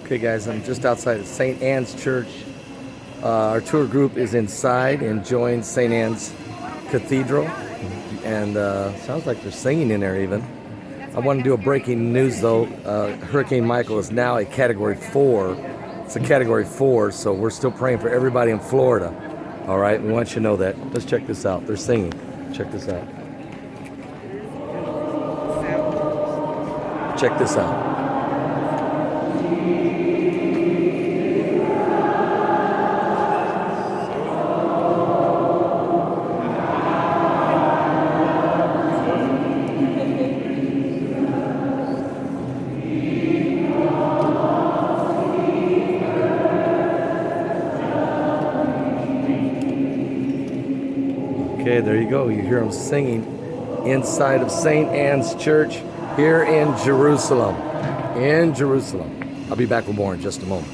Okay, guys, I'm just outside of St. Anne's Church. Our tour group is inside enjoying St. Anne's Cathedral, and sounds like they're singing in there even. I want to do a breaking news though. Hurricane Michael is now a Category 4. It's a Category 4, so we're still praying for everybody in Florida. All right, we want you to know that. Let's check this out. They're singing. Check this out. Check this out. Okay, there you go. You hear them singing inside of St. Anne's Church here in Jerusalem. In Jerusalem. I'll be back with more in just a moment.